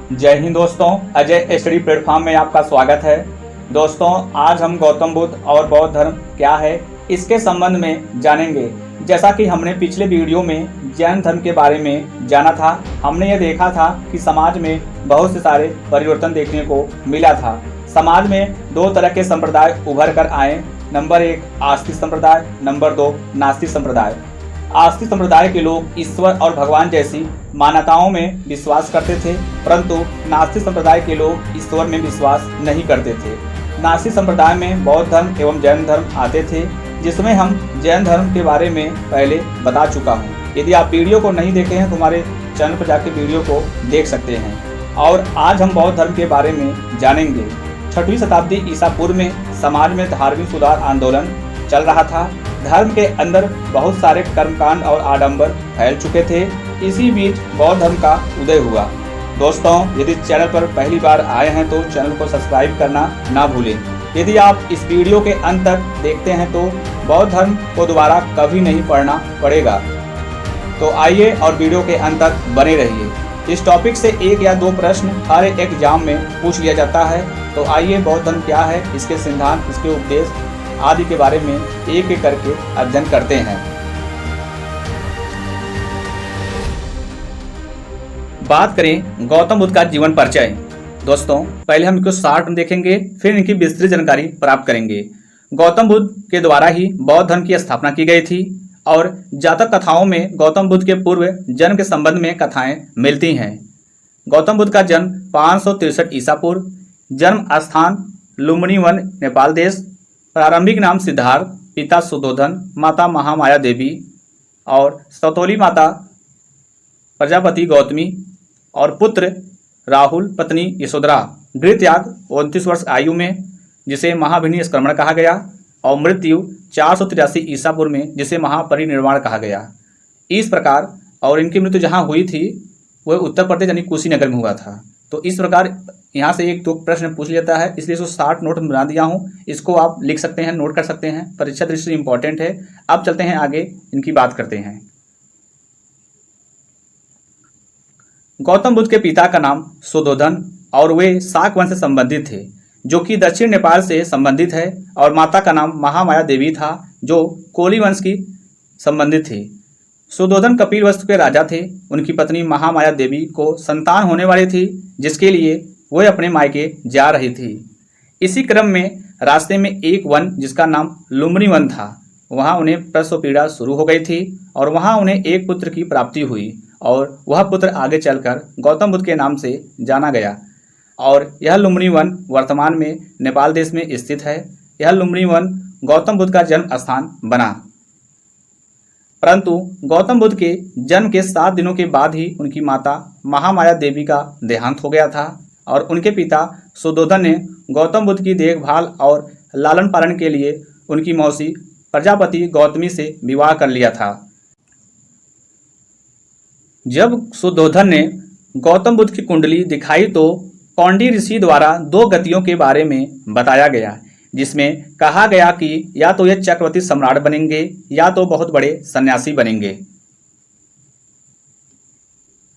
जय हिंद दोस्तों, Ajay study platform में आपका स्वागत है। दोस्तों, आज हम गौतम बुद्ध और बौद्ध धर्म क्या है इसके संबंध में जानेंगे। जैसा कि हमने पिछले वीडियो में जैन धर्म के बारे में जाना था, हमने ये देखा था कि समाज में बहुत से सारे परिवर्तन देखने को मिला था। समाज में दो तरह के संप्रदाय उभर कर आए। नंबर 1 आस्तिक संप्रदाय, नंबर 2 नास्तिक संप्रदाय। आस्तिक संप्रदाय के लोग ईश्वर और भगवान जैसी मान्यताओं में विश्वास करते थे, परंतु नास्तिक संप्रदाय के लोग ईश्वर में विश्वास नहीं करते थे। नास्तिक संप्रदाय में बौद्ध धर्म एवं जैन धर्म आते थे, जिसमें हम जैन धर्म के बारे में पहले बता चुका हूँ। यदि आप वीडियो को नहीं देखे हैं तो हमारे चैनल पर जाकर वीडियो को देख सकते हैं। और आज हम बौद्ध धर्म के बारे में जानेंगे। 6वीं शताब्दी ईसा पूर्व में समाज में धार्मिक सुधार आंदोलन चल रहा था। धर्म के अंदर बहुत सारे कर्मकांड और आडंबर फैल चुके थे। इसी बीच बौद्ध धर्म का उदय हुआ। दोस्तों, यदि चैनल पर पहली बार आए हैं तो चैनल को सब्सक्राइब करना ना भूलें। यदि आप इस वीडियो के अंत तक देखते हैं तो बौद्ध धर्म को दोबारा कभी नहीं पढ़ना पड़ेगा। तो आइए और वीडियो के अंत तक बने रहिए। इस टॉपिक से 1 या 2 प्रश्न हर एक एग्जाम में पूछ लिया जाता है। तो आइए बौद्ध धर्म क्या है, इसके सिद्धांत, इसके उपदेश आदि के बारे में एक एक करके अध्ययन करते हैं। बात करें गौतम बुद्ध का जीवन परिचय। दोस्तों, पहले हम इनको शॉर्ट में देखेंगे, फिर इनकी विस्तृत जानकारी प्राप्त करेंगे। गौतम बुद्ध के द्वारा ही बौद्ध धर्म की स्थापना की गई थी और जातक कथाओं में गौतम बुद्ध के पूर्व जन्म के संबंध में कथाएं मिलती हैं। गौतम बुद्ध का जन्म 563 ईसा पूर्व, जन्म स्थान लुम्बिनी वन, नेपाल देश। प्रारंभिक नाम सिद्धार्थ, पिता सुधोधन, माता महामाया देवी और सतोली माता प्रजापति गौतमी और पुत्र राहुल, पत्नी यशोधरा। गृहत्याग 29 वर्ष आयु में, जिसे महाभिनि स्क्रमण कहा गया, और मृत्यु 483 ईसा पूर्व में, जिसे महापरिनिर्वाण कहा गया। इस प्रकार, और इनकी मृत्यु जहाँ हुई थी वह उत्तर प्रदेश यानी कुशीनगर में हुआ था। तो इस प्रकार यहाँ से 1-2 प्रश्न पूछ लेता है, इसलिए इसको 60 नोट में बना दिया हूँ। इसको आप लिख सकते हैं, नोट कर सकते हैं, परीक्षा दृष्टि से इंपॉर्टेंट है। अब चलते हैं आगे, इनकी बात करते हैं। गौतम बुद्ध के पिता का नाम सुधोधन और वे शाक वंश से संबंधित थे, जो कि दक्षिण नेपाल से संबंधित है, और माता का नाम महामाया देवी था, जो कोली वंश की संबंधित थी। सुधोधन कपिल वंश के राजा थे। उनकी पत्नी महामाया देवी को संतान होने वाली थी, जिसके लिए वह अपने मायके जा रही थी। इसी क्रम में रास्ते में एक वन जिसका नाम लुम्बिनी वन था, वहां उन्हें प्रसव पीड़ा शुरू हो गई थी और वहां उन्हें एक पुत्र की प्राप्ति हुई, और वह पुत्र आगे चलकर गौतम बुद्ध के नाम से जाना गया। और यह लुम्बिनी वन वर्तमान में नेपाल देश में स्थित है। यह लुम्बिनी वन गौतम बुद्ध का जन्म स्थान बना। परंतु गौतम बुद्ध के जन्म के 7 दिनों के बाद ही उनकी माता महामाया देवी का देहांत हो गया था, और उनके पिता सुधोधन ने गौतम बुद्ध की देखभाल और लालन पालन के लिए उनकी मौसी प्रजापति गौतमी से विवाह कर लिया था। जब सुधोधन ने गौतम बुद्ध की कुंडली दिखाई तो कौंडी ऋषि द्वारा 2 गतियों के बारे में बताया गया, जिसमें कहा गया कि या तो ये चक्रवर्ती सम्राट बनेंगे या तो बहुत बड़े सन्यासी बनेंगे।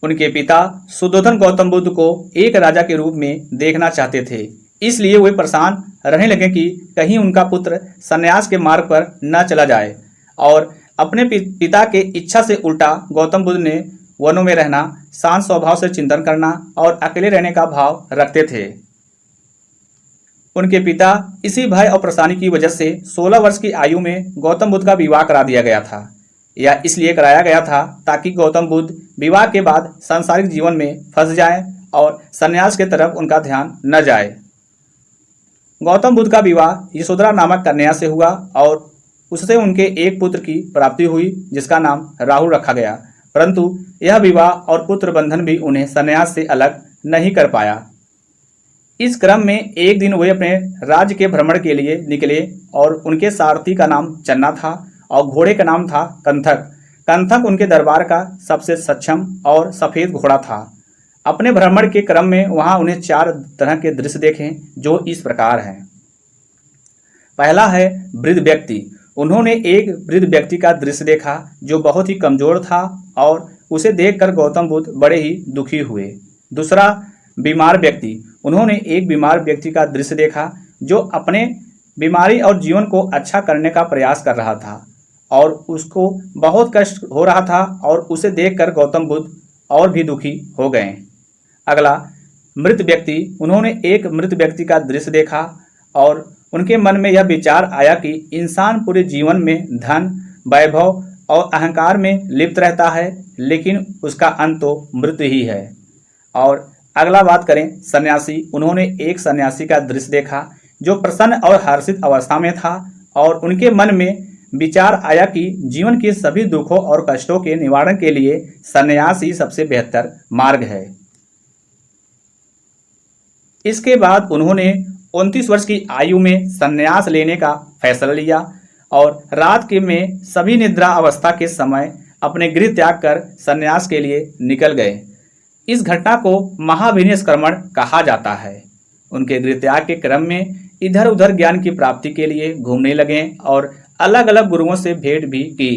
उनके पिता सुधोधन गौतम बुद्ध को एक राजा के रूप में देखना चाहते थे, इसलिए वे परेशान रहने लगे कि कहीं उनका पुत्र सन्यास के मार्ग पर न चला जाए। और अपने पिता के इच्छा से उल्टा गौतम बुद्ध ने वनों में रहना, शांत स्वभाव से चिंतन करना और अकेले रहने का भाव रखते थे। उनके पिता इसी भय और परेशानी की वजह से 16 वर्ष की आयु में गौतम बुद्ध का विवाह करा दिया गया था। यह इसलिए कराया गया था ताकि गौतम बुद्ध विवाह के बाद सांसारिक जीवन में फंस जाएं और सन्यास की तरफ उनका ध्यान न जाए। गौतम बुद्ध का विवाह यशोधरा नामक कन्या से हुआ और उससे उनके एक पुत्र की प्राप्ति हुई, जिसका नाम राहुल रखा गया। परंतु यह विवाह और पुत्र बंधन भी उन्हें सन्यास से अलग नहीं कर पाया। इस क्रम में एक दिन वे अपने राज्य के भ्रमण के लिए निकले और उनके सारथी का नाम चन्ना था और घोड़े का नाम था कंथक। कंथक उनके दरबार का सबसे सक्षम और सफ़ेद घोड़ा था। अपने भ्रमण के क्रम में वहां उन्हें 4 तरह के दृश्य देखे, जो इस प्रकार हैं। पहला है वृद्ध व्यक्ति। उन्होंने एक वृद्ध व्यक्ति का दृश्य देखा जो बहुत ही कमजोर था और उसे देखकर गौतम बुद्ध बड़े ही दुखी हुए। दूसरा, बीमार व्यक्ति, उन्होंने एक बीमार व्यक्ति का दृश्य देखा जो अपने बीमारी और जीवन को अच्छा करने का प्रयास कर रहा था और उसको बहुत कष्ट हो रहा था और उसे देखकर गौतम बुद्ध और भी दुखी हो गए। अगला मृत व्यक्ति, उन्होंने एक मृत व्यक्ति का दृश्य देखा और उनके मन में यह विचार आया कि इंसान पूरे जीवन में धन, वैभव और अहंकार में लिप्त रहता है, लेकिन उसका अंत तो मृत्यु ही है। और अगला बात करें सन्यासी, उन्होंने एक सन्यासी का दृश्य देखा जो प्रसन्न और हर्षित अवस्था में था और उनके मन में विचार आया कि जीवन के सभी दुखों और कष्टों के निवारण के लिए सन्यास ही सबसे बेहतर मार्ग है। इसके बाद उन्होंने 29 वर्ष की आयु में सन्यास लेने का फैसला लिया और रात के में सभी निद्रा अवस्था के समय अपने गृह त्याग कर सन्यास के लिए निकल गए। इस घटना को महाविनिष्क्रमण कहा जाता है। उनके गृह त्याग के क्रम में इधर उधर ज्ञान की प्राप्ति के लिए घूमने लगे और अलग अलग गुरुओं से भेंट भी की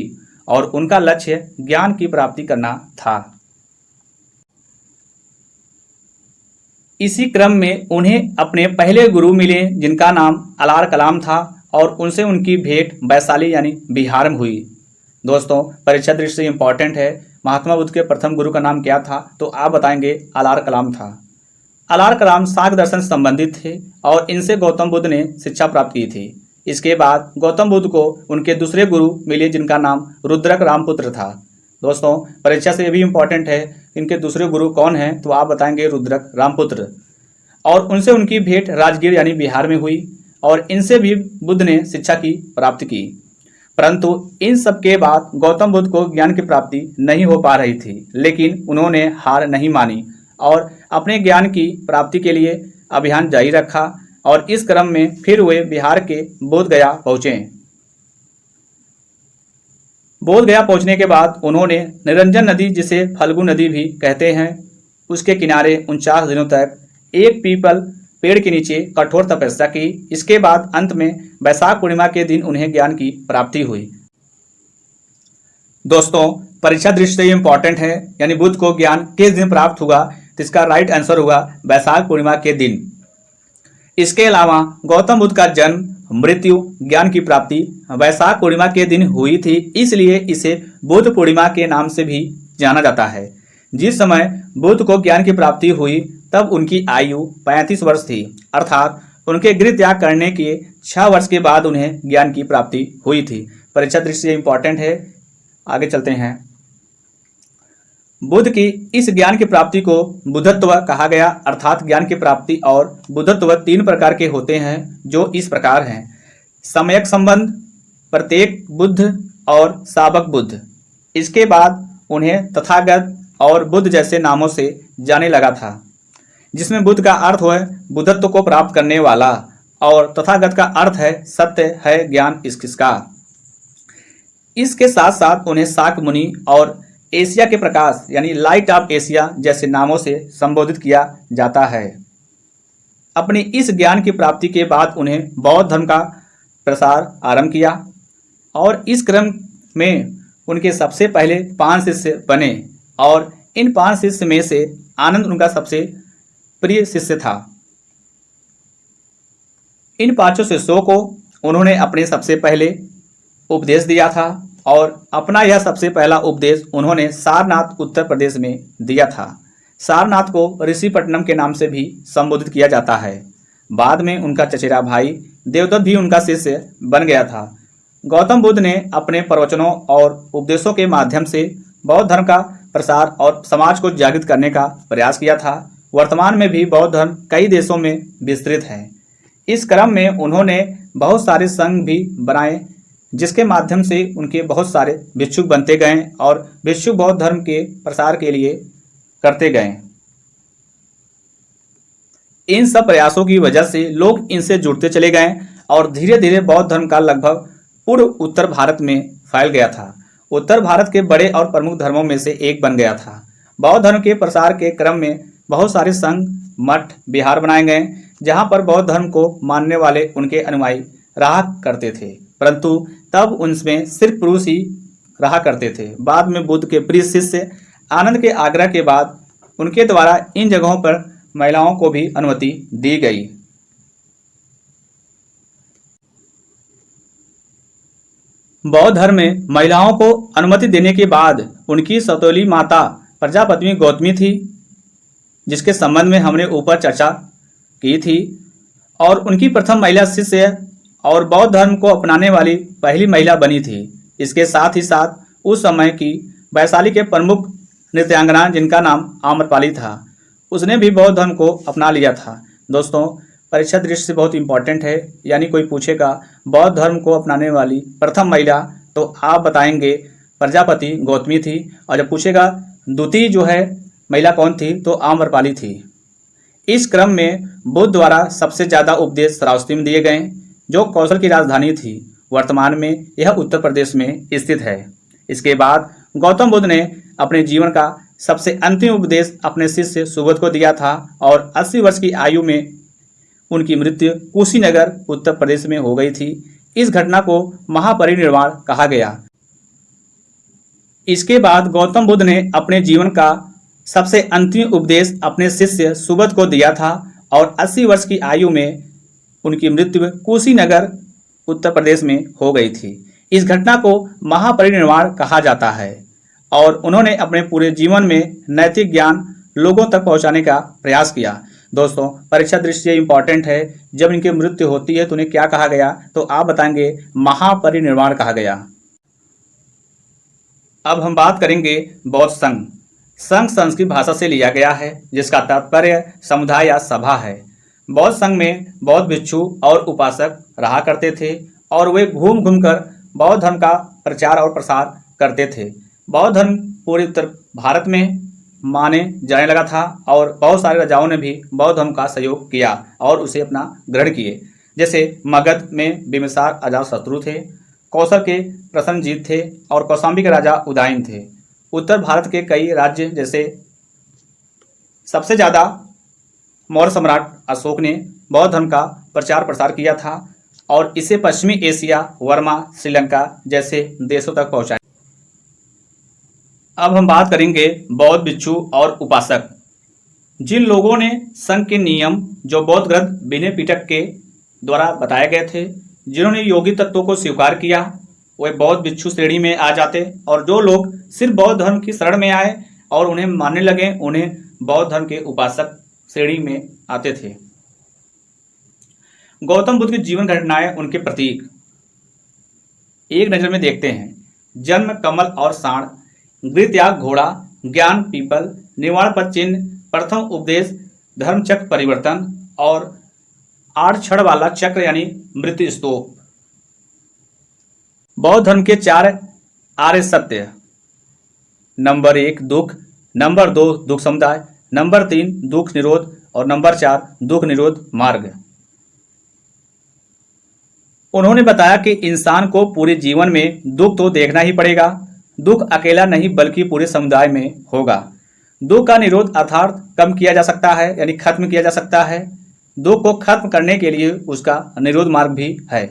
और उनका लक्ष्य ज्ञान की प्राप्ति करना था। इसी क्रम में उन्हें अपने पहले गुरु मिले जिनका नाम अलार कलाम था और उनसे उनकी भेंट वैशाली यानी बिहार में हुई। दोस्तों, परीक्षा दृष्टि से इंपॉर्टेंट है, महात्मा बुद्ध के प्रथम गुरु का नाम क्या था? तो आप बताएंगे अलार कलाम था। अलार कलाम सांख्य दर्शन से संबंधित थे और इनसे गौतम बुद्ध ने शिक्षा प्राप्त की थी। इसके बाद गौतम बुद्ध को उनके दूसरे गुरु मिले जिनका नाम रुद्रक रामपुत्र था। दोस्तों, परीक्षा से ये भी इंपॉर्टेंट है, इनके दूसरे गुरु कौन हैं? तो आप बताएंगे रुद्रक रामपुत्र। और उनसे उनकी भेंट राजगीर यानी बिहार में हुई और इनसे भी बुद्ध ने शिक्षा की प्राप्ति की। परंतु इन सब के बाद गौतम बुद्ध को ज्ञान की प्राप्ति नहीं हो पा रही थी, लेकिन उन्होंने हार नहीं मानी और अपने ज्ञान की प्राप्ति के लिए अभियान जारी रखा और इस क्रम में फिर वे बिहार के बोध गया पहुंचे। बोध गया पहुंचने के बाद उन्होंने निरंजन नदी, जिसे फल्गु नदी भी कहते हैं, उसके किनारे 49 दिनों तक एक पीपल पेड़ के नीचे कठोर तपस्या की। इसके बाद अंत में वैशाख पूर्णिमा के दिन उन्हें ज्ञान की प्राप्ति हुई। दोस्तों, परीक्षा दृष्टि से इंपॉर्टेंट है, यानी बुद्ध को ज्ञान किस दिन प्राप्त हुआ? तो इसका राइट आंसर होगा वैशाख पूर्णिमा के दिन। इसके अलावा गौतम बुद्ध का जन्म, मृत्यु, ज्ञान की प्राप्ति वैशाख पूर्णिमा के दिन हुई थी, इसलिए इसे बुद्ध पूर्णिमा के नाम से भी जाना जाता है। जिस समय बुद्ध को ज्ञान की प्राप्ति हुई तब उनकी आयु 35 वर्ष थी, अर्थात उनके गृह त्याग करने के 6 वर्ष के बाद उन्हें ज्ञान की प्राप्ति हुई थी। परीक्षा दृष्टि से इंपॉर्टेंट है। आगे चलते हैं। बुद्ध की इस ज्ञान की प्राप्ति को बुद्धत्व कहा गया, अर्थात ज्ञान की प्राप्ति और बुद्धत्व 3 प्रकार के होते हैं, जो इस प्रकार हैं: सम्यक संबंध, प्रत्येक बुद्ध और साबक बुद्ध। इसके बाद उन्हें तथागत और बुद्ध जैसे नामों से जाने लगा था, जिसमें बुद्ध का अर्थ है बुद्धत्व को प्राप्त करने वाला और तथागत का अर्थ है सत्य है ज्ञान इसका। इसके साथ साथ उन्हें शाक्य मुनि और एशिया के प्रकाश यानी लाइट ऑफ एशिया जैसे नामों से संबोधित किया जाता है। अपनी इस ज्ञान की प्राप्ति के बाद उन्हें बौद्ध धर्म का प्रसार आरंभ किया और इस क्रम में उनके सबसे पहले 5 शिष्य बने और इन 5 शिष्य में से आनंद उनका सबसे प्रिय शिष्य था। इन 5 शिष्यों को उन्होंने अपने सबसे पहले उपदेश दिया था और अपना यह सबसे पहला उपदेश उन्होंने सारनाथ उत्तर प्रदेश में दिया था। सारनाथ को ऋषिपट्टनम के नाम से भी संबोधित किया जाता है। बाद में उनका चचेरा भाई देवदत्त भी उनका शिष्य बन गया था। गौतम बुद्ध ने अपने प्रवचनों और उपदेशों के माध्यम से बौद्ध धर्म का प्रसार और समाज को जागृत करने का प्रयास किया था। वर्तमान में भी बौद्ध धर्म कई देशों में विस्तृत है। इस क्रम में उन्होंने बहुत सारे संघ भी बनाए, जिसके माध्यम से उनके बहुत सारे भिक्षुक बनते गए और भिक्षुक बौद्ध धर्म के प्रसार के लिए करते गए। इन सब प्रयासों की वजह से लोग इनसे जुड़ते चले गए और धीरे धीरे बौद्ध धर्म का लगभग पूर्व उत्तर भारत में फैल गया था। उत्तर भारत के बड़े और प्रमुख धर्मों में से एक बन गया था। बौद्ध धर्म के प्रसार के क्रम में बहुत सारे संघ, मठ, विहार बनाए गए, जहां पर बौद्ध धर्म को मानने वाले उनके अनुयायी रहा करते थे, परंतु तब उनमें सिर्फ पुरुष ही रहा करते थे। बाद में बुद्ध के प्रिय शिष्य आनंद के आग्रह के बाद उनके द्वारा इन जगहों पर महिलाओं को भी अनुमति दी गई। बौद्ध धर्म में महिलाओं को अनुमति देने के बाद उनकी सौतेली माता प्रजापति गौतमी थी, जिसके संबंध में हमने ऊपर चर्चा की थी, और उनकी प्रथम महिला शिष्य और बौद्ध धर्म को अपनाने वाली पहली महिला बनी थी। इसके साथ ही साथ उस समय की वैशाली के प्रमुख नृत्यांगना, जिनका नाम आम्रपाली था, उसने भी बौद्ध धर्म को अपना लिया था। दोस्तों, परीक्षा दृष्टि से बहुत इंपॉर्टेंट है, यानी कोई पूछेगा बौद्ध धर्म को अपनाने वाली प्रथम महिला, तो आप बताएंगे प्रजापति गौतमी थी, और जब पूछेगा द्वितीय जो है महिला कौन थी, तो आम्रपाली थी। इस क्रम में बुद्ध द्वारा सबसे ज़्यादा उपदेश श्रावस्ती में दिए गए, जो कौशल की राजधानी थी। वर्तमान में यह उत्तर प्रदेश में स्थित है। इसके बाद गौतम बुद्ध ने अपने जीवन का सबसे अंतिम उपदेश अपने शिष्य सुबोध को दिया था, और 80 वर्ष की आयु में उनकी मृत्यु कुशीनगर उत्तर प्रदेश में हो गई थी। इस घटना को महापरिनिर्वाण कहा गया। इसके बाद गौतम बुद्ध ने अपने जीवन का सबसे अंतिम उपदेश अपने शिष्य सुबोध को दिया था, और 80 वर्ष की आयु में उनकी मृत्यु कुशीनगर उत्तर प्रदेश में हो गई थी। इस घटना को महापरिनिर्वाण कहा जाता है, और उन्होंने अपने पूरे जीवन में नैतिक ज्ञान लोगों तक पहुंचाने का प्रयास किया। दोस्तों, परीक्षा दृष्टि से इंपॉर्टेंट है, जब इनकी मृत्यु होती है तो उन्हें क्या कहा गया, तो आप बताएंगे महापरिनिर्वाण कहा गया। अब हम बात करेंगे बौद्ध संघ। संघ संस्कृत भाषा से लिया गया है, जिसका तात्पर्य समुदाय या सभा है। बौद्ध संघ में बौद्ध भिक्षु और उपासक रहा करते थे, और वे घूम घूम कर बौद्ध धर्म का प्रचार और प्रसार करते थे। बौद्ध धर्म पूरे उत्तर भारत में माने जाने लगा था, और बहुत सारे राजाओं ने भी बौद्ध धर्म का सहयोग किया और उसे अपना ग्रहण किए। जैसे मगध में बिम्बिसार अजातशत्रु थे, कौशल के प्रसन्नजीत थे, और कौशाम्बी के राजा उदयन थे। उत्तर भारत के कई राज्य, जैसे सबसे ज़्यादा मौर्य सम्राट अशोक ने बौद्ध धर्म का प्रचार प्रसार किया था, और इसे पश्चिमी एशिया, वर्मा, श्रीलंका जैसे देशों तक पहुँचाया। अब हम बात करेंगे बौद्ध भिक्षु और उपासक। जिन लोगों ने संघ के नियम, जो बौद्ध ग्रंथ विनय पिटक के द्वारा बताए गए थे, जिन्होंने योगी तत्वों को स्वीकार किया, वे बौद्ध भिक्षु श्रेणी में आ जाते, और जो लोग सिर्फ बौद्ध धर्म की शरण में आए और उन्हें मानने लगे, उन्हें बौद्ध धर्म के उपासक श्रेणी में आते थे। गौतम बुद्ध की जीवन घटनाएं, उनके प्रतीक एक नजर में देखते हैं। जन्म कमल और साण, गृह त्याग घोड़ा, ज्ञान पीपल, निर्वाण पद चिन्ह, प्रथम उपदेश धर्म चक्र परिवर्तन, और 8 क्षण वाला चक्र यानी मृत्यु स्तूप। बौद्ध धर्म के 4 आर्य सत्य। नंबर 1 दुख, नंबर 2 दुख समुदाय, नंबर 3 दुख निरोध, और नंबर 4 दुख निरोध मार्ग। उन्होंने बताया कि इंसान को पूरे जीवन में दुख तो देखना ही पड़ेगा। दुख अकेला नहीं बल्कि पूरे समुदाय में होगा। दुख का निरोध अर्थात कम किया जा सकता है, यानी खत्म किया जा सकता है। दुख को खत्म करने के लिए उसका निरोध मार्ग भी है।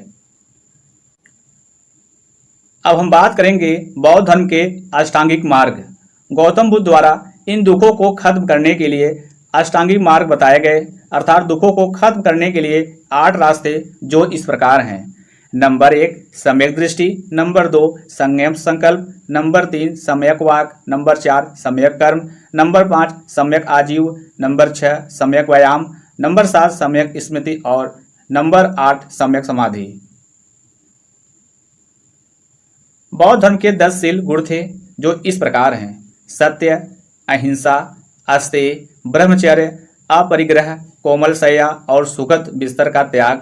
अब हम बात करेंगे बौद्ध धर्म के अष्टांगिक मार्ग। गौतम बुद्ध द्वारा इन दुखों को खत्म करने के लिए अष्टांगिक मार्ग बताए गए, अर्थात दुखों को खत्म करने के लिए 8 रास्ते, जो इस प्रकार हैं। नंबर 1 सम्यक दृष्टि, नंबर 2 संयम संकल्प, नंबर 3 सम्यक वाक, नंबर 4 सम्यक कर्म, नंबर 5 सम्यक आजीव, नंबर 6 सम्यक व्यायाम, नंबर 7 सम्यक स्मृति, और नंबर 8 सम्यक समाधि। बौद्ध धर्म के 10 शील गुण थे, जो इस प्रकार हैं। सत्य, अहिंसा, अस्तेय, ब्रह्मचर्य, अपरिग्रह, कोमल शय्या और सुखद बिस्तर का त्याग,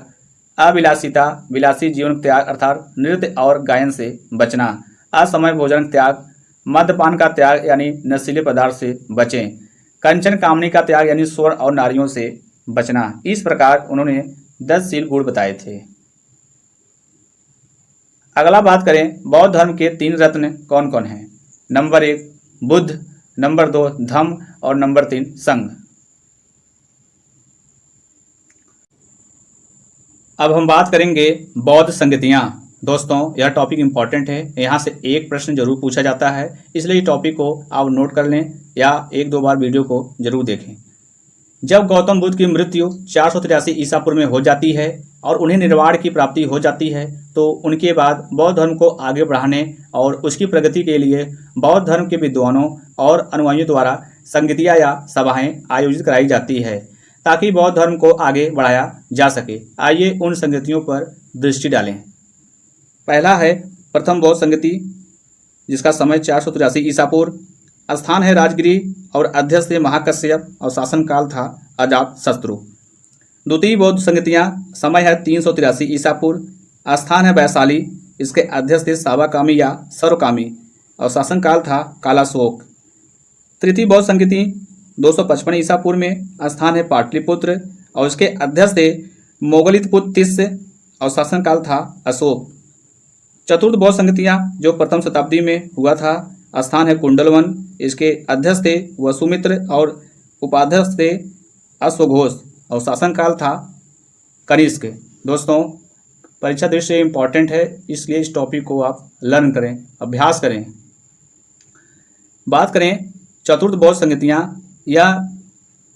अविलासिता, विलासी जीवन त्याग अर्थात नृत्य और गायन से बचना, असमय भोजन त्याग, मद्यपान का त्याग यानी नशीले पदार्थ से बचें, कंचन कामनी का त्याग यानी स्वर्ण और नारियों से बचना। इस प्रकार उन्होंने 10 शील गुण बताए थे। अगला बात करें बौद्ध धर्म के 3 रत्न कौन कौन हैं। नंबर 1 बुद्ध, नंबर 2 धम्म, और नंबर 3 संघ। अब हम बात करेंगे बौद्ध संगतियाँ। दोस्तों, यह टॉपिक इंपॉर्टेंट है, यहाँ से एक प्रश्न जरूर पूछा जाता है, इसलिए इस टॉपिक को आप नोट कर लें या 1-2 बार वीडियो को जरूर देखें। जब गौतम बुद्ध की मृत्यु 483 ईसा पूर्व में हो जाती है और उन्हें निर्वाण की प्राप्ति हो जाती है, तो उनके बाद बौद्ध धर्म को आगे बढ़ाने और उसकी प्रगति के लिए बौद्ध धर्म के विद्वानों और अनुयायियों द्वारा संगतियाँ या सभाएं आयोजित कराई जाती है ताकि बौद्ध धर्म को आगे बढ़ाया जा सके। आइए उन संगतियों पर दृष्टि डालें। पहला है प्रथम बौद्ध संगति, जिसका समय 483 ईसा पूर्व, स्थान है राजगिरी और अध्यक्ष थे महाकश्यप और शासनकाल था अजात शत्रु। द्वितीय बौद्ध संगतियाँ, समय है 383 ईसा पूर्व, स्थान है वैशाली, इसके अध्यक्ष थे सावाकामी या सर्वकामी और शासनकाल था कालाशोक। तृतीय बौद्ध संगति 255 ईसा पूर्व में, स्थान है पाटलिपुत्र और इसके अध्यक्ष थे मोगलितपुत्र तिस्य और शासनकाल था अशोक। चतुर्थ बौद्ध संगतियाँ जो प्रथम शताब्दी में हुआ था, स्थान है कुंडलवन, इसके अध्यक्ष थे वसुमित्र और उपाध्यक्ष थे अश्वघोष और शासनकाल था कनिष्क। दोस्तों, परीक्षा दृष्टि से इम्पॉर्टेंट है, इसलिए इस टॉपिक को आप लर्न करें, अभ्यास करें। बात करें चतुर्थ बौद्ध संगतियाँ, यह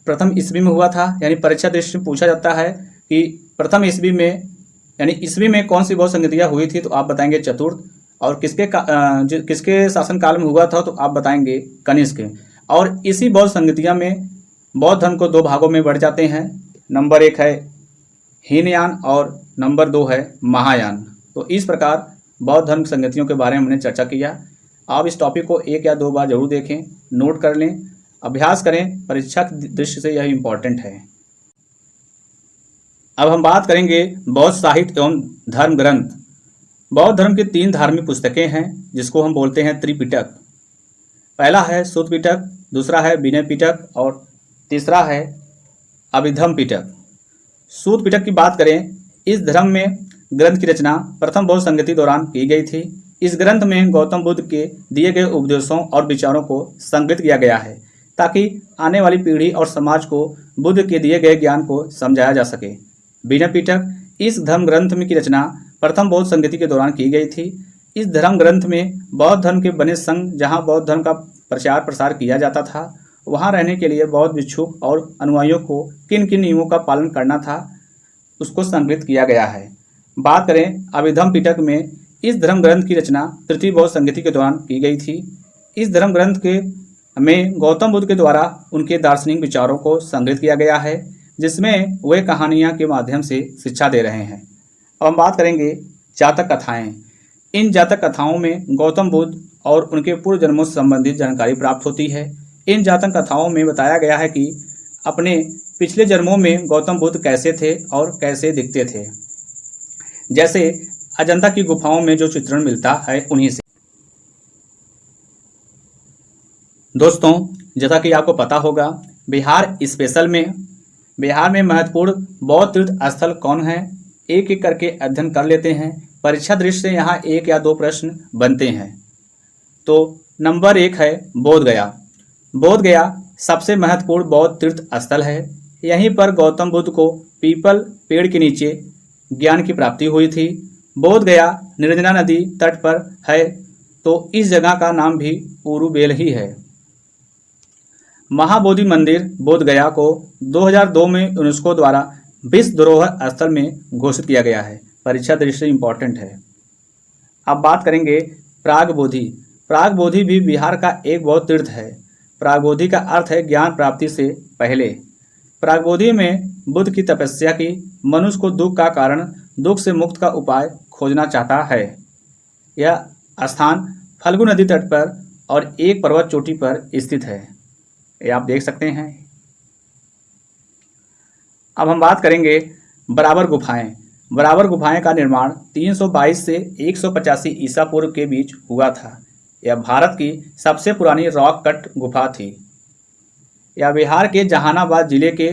प्रथम ईस्वी में हुआ था, यानी परीक्षा दृष्टि में पूछा जाता है कि प्रथम ईस्वी में यानी ईस्वी में कौन सी बौद्ध संगतियाँ हुई थी, तो आप बताएंगे चतुर्थ, और किसके शासनकाल में हुआ था तो आप बताएंगे कनिष्क। और इसी बौद्ध संगतियाँ में बौद्ध धर्म को दो भागों में बढ़ जाते हैं। नंबर 1 है हीनयान और नंबर 2 है महायान। तो इस प्रकार बौद्ध धर्म संगतियों के बारे में हमने चर्चा किया। आप इस टॉपिक को 1 या 2 बार जरूर देखें, नोट कर लें, अभ्यास करें, परीक्षा की दृष्टि से यह इम्पॉर्टेंट है। अब हम बात करेंगे बौद्ध साहित्य एवं धर्म ग्रंथ। बौद्ध धर्म की 3 धार्मिक पुस्तकें हैं जिसको हम बोलते हैं त्रिपिटक। पहला है सुत्त पिटक, दूसरा है विनय पिटक और तीसरा है अभिधम्म पिटक। सुत्त पिटक की बात करें, इस धर्म में ग्रंथ की रचना प्रथम बौद्ध संगति दौरान की गई थी। इस ग्रंथ में गौतम बुद्ध के दिए गए उपदेशों और विचारों को संकलित किया गया है ताकि आने वाली पीढ़ी और समाज को बुद्ध के दिए गए ज्ञान को समझाया जा सके। विनय पिटक, इस धर्म ग्रंथ में की रचना प्रथम बौद्ध संगति के दौरान की गई थी। इस धर्म ग्रंथ में बौद्ध धर्म के बने संघ, जहां बौद्ध धर्म का प्रचार प्रसार किया जाता था, वहां रहने के लिए बौद्ध भिक्षुक और अनुयायियों को किन किन नियमों का पालन करना था, उसको संकलित किया गया है। बात करें अभिधम्म पिटक में, इस धर्म ग्रंथ की रचना तृतीय बौद्ध संगति के दौरान की गई थी। इस धर्म ग्रंथ में गौतम बुद्ध के द्वारा उनके दार्शनिक विचारों को संकलित किया गया है, जिसमें वे कहानियाँ के माध्यम से शिक्षा दे रहे हैं। अब हम बात करेंगे जातक कथाएं। इन जातक कथाओं में गौतम बुद्ध और उनके पूर्व जन्मों से संबंधित जानकारी प्राप्त होती है। इन जातक कथाओं में बताया गया है कि अपने पिछले जन्मों में गौतम बुद्ध कैसे थे और कैसे दिखते थे। जैसे अजंता की गुफाओं में जो चित्रण मिलता है उन्हीं से। दोस्तों, जैसा कि आपको पता होगा, बिहार स्पेशल में बिहार में महत्वपूर्ण बौद्ध तीर्थ स्थल कौन है, एक एक करके अध्ययन कर लेते हैं। परीक्षा दृष्टि से यहाँ 1 या 2 प्रश्न बनते हैं। तो नंबर 1 है बोध गया। बोध गया सबसे महत्वपूर्ण बौद्ध तीर्थ स्थल है। यहीं पर गौतम बुद्ध को पीपल पेड़ के नीचे ज्ञान की प्राप्ति हुई थी। बोध गया निर्जना नदी तट पर है, तो इस जगह का नाम भी उरुबेल ही है। महाबोधि मंदिर बोध गया को 2002 में यूनेस्को द्वारा विश्व धरोहर स्थल में घोषित किया गया है। परीक्षा दृष्टि से इम्पॉर्टेंट है। अब बात करेंगे प्रागबोधि। प्रागबोधि भी बिहार का एक बौद्ध तीर्थ है। प्रागबोधि का अर्थ है ज्ञान प्राप्ति से पहले। प्रागबोधि में बुद्ध की तपस्या की, मनुष्य को दुख का कारण, दुख से मुक्त का उपाय खोजना चाहता है। यह स्थान फल्गु नदी तट पर और एक पर्वत चोटी पर स्थित है, ये आप देख सकते हैं। अब हम बात करेंगे बराबर गुफाएं। बराबर गुफाएं का निर्माण 322 से 185 ईसा पूर्व के बीच हुआ था। यह भारत की सबसे पुरानी रॉक कट गुफा थी। यह बिहार के जहानाबाद जिले के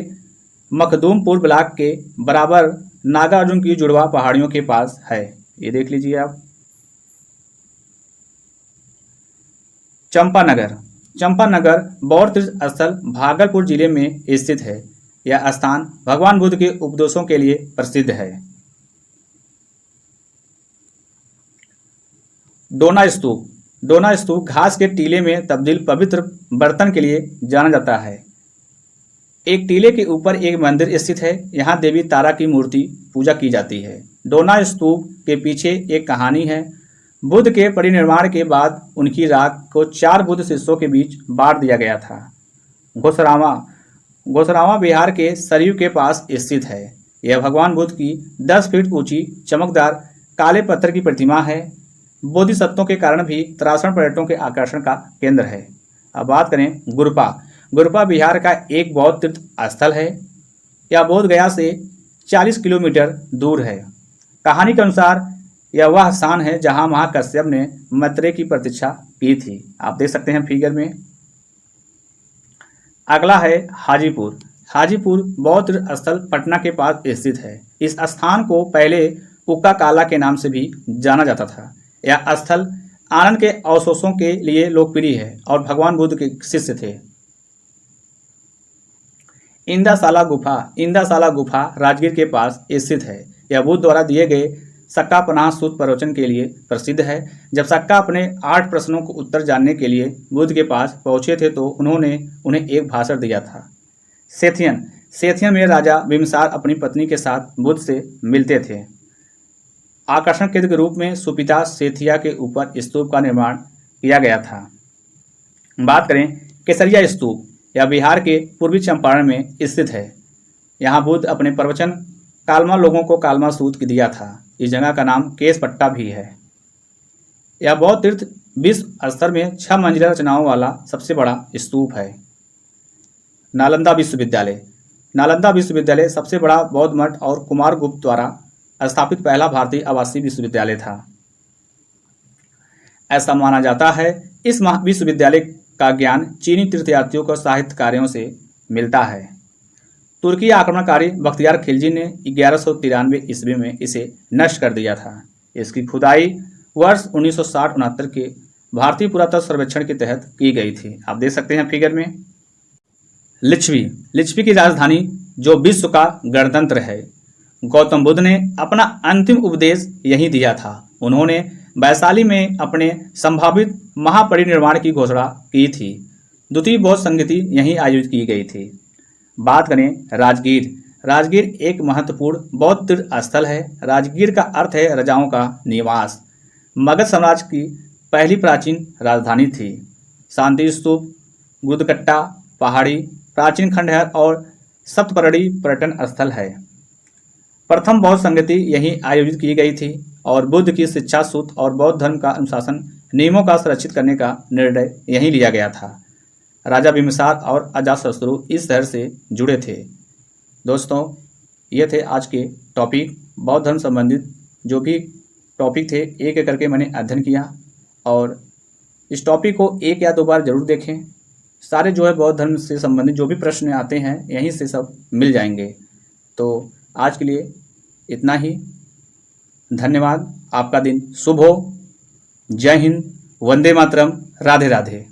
मखदूमपुर ब्लॉक के बराबर नागार्जुन की जुड़वा पहाड़ियों के पास है, ये देख लीजिए आप। चंपानगर। चंपानगर बौद्ध तीर्थ स्थल भागलपुर जिले में स्थित है। यह स्थान भगवान बुद्ध के उपदेशों के लिए प्रसिद्ध है। डोना स्तूप। डोना स्तूप घास के टीले में तब्दील पवित्र बर्तन के लिए जाना जाता है। एक टीले के ऊपर एक मंदिर स्थित है। यहाँ देवी तारा की मूर्ति पूजा की जाती है। डोना स्तूप के पीछे एक कहानी है। बुद्ध के परिनिर्वाण के बाद उनकी राख को 4 बुद्ध शिष्यों के बीच बांट दिया गया था। घोसरावा घोसरावा बिहार के सरयू के पास स्थित है। यह भगवान बुद्ध की 10 फीट ऊंची चमकदार काले पत्थर की प्रतिमा है। बोधिसत्वों के कारण भी त्रासण पर्यटकों के आकर्षण का केंद्र है। अब बात करें गुरपा। गुरपा बिहार का एक बौद्ध तीर्थ स्थल है। यह बोध गया से 40 किलोमीटर दूर है। कहानी के अनुसार यह वह स्थान है जहां महाकश्यप ने मैत्रेय की प्रतीक्षा की थी। आप देख सकते हैं फिगर में। अगला है हाजीपुर। हाजीपुर बौद्ध स्थल पटना के पास स्थित है। इस स्थान को पहले उक्का काला के नाम से भी जाना जाता था। यह स्थल आनंद के अवशोषों के लिए लोकप्रिय है और भगवान बुद्ध के शिष्य थे। इंदासाला गुफा। इंदासाला गुफा राजगीर के पास स्थित है। यह बुद्ध द्वारा दिए गए सक्का पनाह सूत्र प्रवचन के लिए प्रसिद्ध है। जब सक्का अपने 8 प्रश्नों को उत्तर जानने के लिए बुद्ध के पास पहुंचे थे तो उन्होंने उन्हें एक भाषण दिया था। सेथियन। सेथियन में राजा बिम्बिसार अपनी पत्नी के साथ बुद्ध से मिलते थे। आकर्षण केंद्र के रूप में सुपिता सेथिया के ऊपर स्तूप का निर्माण किया गया था। बात करें केसरिया स्तूप। यह बिहार के पूर्वी चंपारण में स्थित है। यहाँ बुद्ध अपने प्रवचन कालमा लोगों को कालमा सूत्र दिया था। इस जगह का नाम केस पट्टा भी है। यह बौद्ध तीर्थ विश्व स्तर में 6 मंजिला रचनाओं वाला सबसे बड़ा स्तूप है। नालंदा विश्वविद्यालय। नालंदा विश्वविद्यालय सबसे बड़ा बौद्ध मठ और कुमारगुप्त द्वारा स्थापित पहला भारतीय आवासीय विश्वविद्यालय था। ऐसा माना जाता है इस विश्वविद्यालय का ज्ञान चीनी तीर्थयात्रियों को साहित्य कार्यों से मिलता है। तुर्की आक्रमणकारी बख्तियार खिलजी ने 1193 ईस्वी में इसे नष्ट कर दिया था। इसकी खुदाई वर्ष 1960-69 के भारतीय पुरातत्व सर्वेक्षण के तहत की गई थी। आप देख सकते हैं फिगर में। लिच्छवी। लिच्छवी की राजधानी जो विश्व का गणतंत्र है। गौतम बुद्ध ने अपना अंतिम उपदेश यहीं दिया था। उन्होंने वैशाली में अपने संभावित महापरिनिर्वाण की घोषणा की थी। द्वितीय बौद्ध संगति यहीं आयोजित की गई थी। बात करें राजगीर। राजगीर एक महत्वपूर्ण बौद्ध तीर्थ स्थल है। राजगीर का अर्थ है राजाओं का निवास। मगध साम्राज्य की पहली प्राचीन राजधानी थी। शांति स्तूप, गुदकट्टा पहाड़ी प्राचीन खंडहर और सप्तपर्णी पर्यटन स्थल है। प्रथम बौद्ध संगति यहीं आयोजित की गई थी और बुद्ध की शिक्षा सूत्र और बौद्ध धर्म का अनुशासन नियमों का संरक्षित करने का निर्णय यहीं लिया गया था। राजा बिम्बिसार और अजातशत्रु इस शहर से जुड़े थे। दोस्तों, ये थे आज के टॉपिक बौद्ध धर्म संबंधित जो भी टॉपिक थे, एक एक करके मैंने अध्ययन किया और इस टॉपिक को 1 या 2 बार जरूर देखें। सारे जो है बौद्ध धर्म से संबंधित जो भी प्रश्न आते हैं यहीं से सब मिल जाएंगे। तो आज के लिए इतना ही। धन्यवाद। आपका दिन शुभ हो। जय हिंद। वंदे मातरम। राधे राधे।